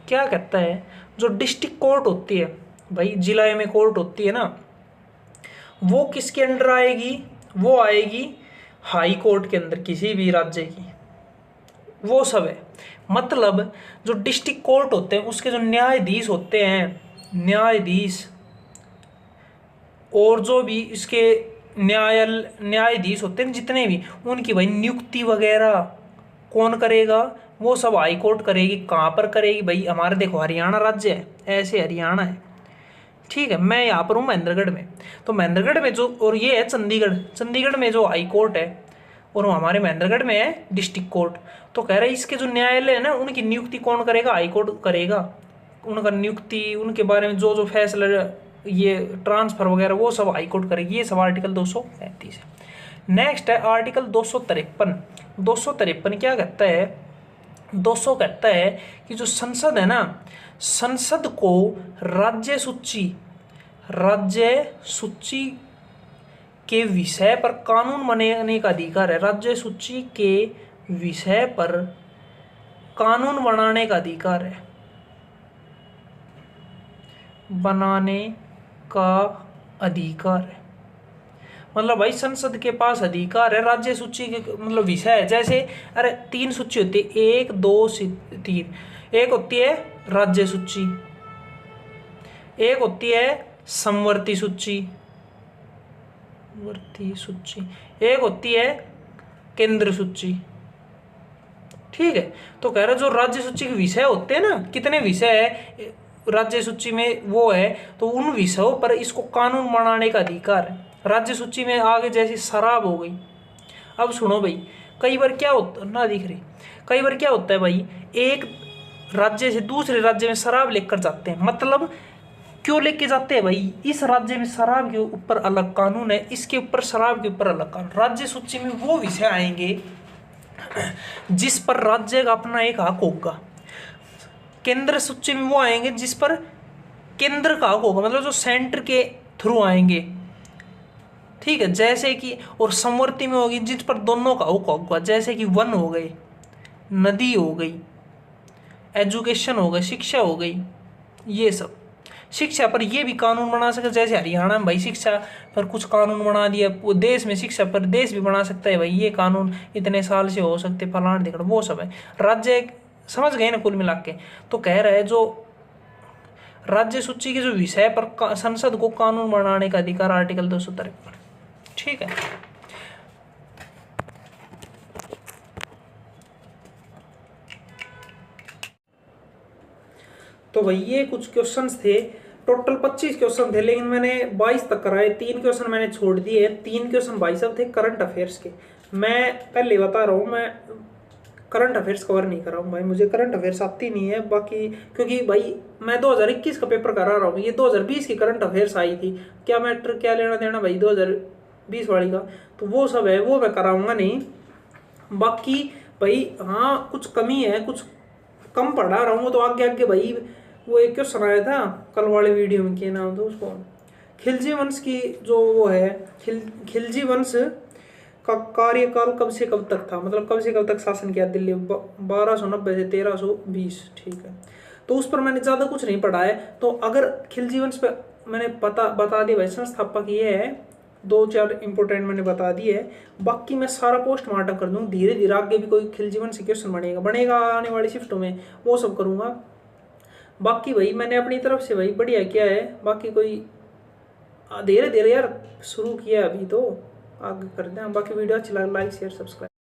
क्या कहता है, जो डिस्ट्रिक्ट कोर्ट होती है भाई, जिला में कोर्ट होती है ना, वो किसके अंडर आएगी, वो आएगी हाई कोर्ट के अंदर, किसी भी राज्य की, वो सब है। मतलब जो डिस्ट्रिक्ट कोर्ट होते हैं उसके जो न्यायाधीश होते हैं, न्यायाधीश, और जो भी इसके न्यायाधीश होते हैं जितने भी, उनकी भाई नियुक्ति वगैरह कौन करेगा, वो सब हाई कोर्ट करेगी। कहाँ पर करेगी भाई, हमारे देखो हरियाणा राज्य है, ऐसे हरियाणा है, ठीक है, मैं यहाँ पर हूँ महेंद्रगढ़ में, तो महेंद्रगढ़ में जो, और ये है चंडीगढ़, चंडीगढ़ में जो हाई कोर्ट है और हमारे महेंद्रगढ़ में है डिस्ट्रिक्ट कोर्ट। तो कह रहे हैं इसके जो न्यायालय है ना उनकी नियुक्ति कौन करेगा, हाई कोर्ट करेगा। उनका नियुक्ति, उनके बारे में जो जो फैसला, ये ट्रांसफर वगैरह वो सब हाई कोर्ट करेगी। ये सब आर्टिकल 235 है। नेक्स्ट है आर्टिकल 253। 253 क्या कहता है, 200 कहता है कि जो संसद है ना, संसद को राज्य सूची के विषय पर कानून बनाने का अधिकार है। राज्य सूची के विषय पर कानून बनाने का अधिकार है, बनाने का अधिकार है। मतलब भाई संसद के पास अधिकार है राज्य सूची के, मतलब विषय है। जैसे अरे 3 सूची होती है, 1 2 3। एक होती है राज्य सूची, एक होती है समवर्ती सूची, एक होती है केंद्र सूची। ठीक है, तो कह रहे जो राज्य सूची के विषय होते हैं ना, कितने विषय है राज्य सूची में वो है, तो उन विषयों पर इसको कानून बनाने का अधिकार है। राज्य सूची में आगे जैसे शराब हो गई। अब सुनो भाई, कई बार क्या होता ना दिख रही, कई बार क्या होता है भाई, एक राज्य से दूसरे राज्य में शराब लेकर जाते हैं। मतलब क्यों लेके जाते हैं भाई, इस राज्य में शराब के ऊपर अलग कानून है, इसके ऊपर शराब के ऊपर अलग कानून। राज्य सूची में वो विषय आएंगे जिस पर राज्य का अपना एक हक होगा। केंद्र सूची में वो आएंगे जिस पर केंद्र का हक होगा, मतलब जो सेंटर के थ्रू आएंगे। ठीक है, जैसे कि, और समवर्ती में होगी जिस पर दोनों का हक होगा, जैसे कि वन हो गए, नदी हो गई, एजुकेशन हो गई, शिक्षा हो गई। ये सब शिक्षा पर ये भी कानून बना सकते, जैसे हरियाणा में भाई शिक्षा पर कुछ कानून बना दिया, वो देश में शिक्षा पर देश भी बना सकता है भाई, ये कानून इतने साल से हो सकते फलान दिखड़, वो सब है। राज्य समझ गए ना कुल मिला के। तो कह रहा है जो राज्य सूची के जो विषय पर संसद को कानून बनाने का अधिकार, आर्टिकल 253। ठीक है, तो भाई ये कुछ क्वेश्चंस थे। टोटल 25 क्वेश्चन थे, लेकिन मैंने 22 तक कराए। 3 क्वेश्चन मैंने छोड़ दिए। 3 क्वेश्चन भाई साहब थे करंट अफेयर्स के। मैं पहले बता रहा हूँ, मैं करंट अफेयर्स कवर नहीं कर रहा हूँ भाई, मुझे करंट अफेयर्स आती नहीं है। बाकी क्योंकि भाई मैं 2021 का पेपर करा रहा हूँ, ये 2020 की करंट अफेयर्स आई थी, क्या मैटर, क्या लेना देना भाई 2020 वाली का, तो वो सब है, वो मैं कराऊंगा नहीं। बाकी भाई हाँ कुछ कमी है, कुछ कम पढ़ा रहा हूँ, तो आगे आगे भाई वो एक क्वेश्चन आया था कल वाले वीडियो में, क्या नाम था उसको, खिलजी वंश की जो वो है, खिलजी वंश का कार्यकाल कब से कब तक था, मतलब कब से कब तक शासन किया दिल्ली, 1290 से 1320। ठीक है, तो उस पर मैंने ज़्यादा कुछ नहीं पढ़ा है। तो अगर खिलजी वंश पे मैंने बता दिया भाई, संस्थापक ये है, 2-4 इंपोर्टेंट मैंने बता दिए है। बाकी मैं सारा पोस्टमार्टम कर दूँ, धीरे धीरे आगे भी कोई खिलजी वंश क्वेश्चन बनेगा आने वाली शिफ्टों में, वो सब करूँगा। बाकी भाई मैंने अपनी तरफ से भाई बढ़िया किया है। बाकी कोई धीरे धीरे यार शुरू किया अभी, तो आगे करते हैं। बाकी वीडियो अच्छी लगे लाइक शेयर सब्सक्राइब।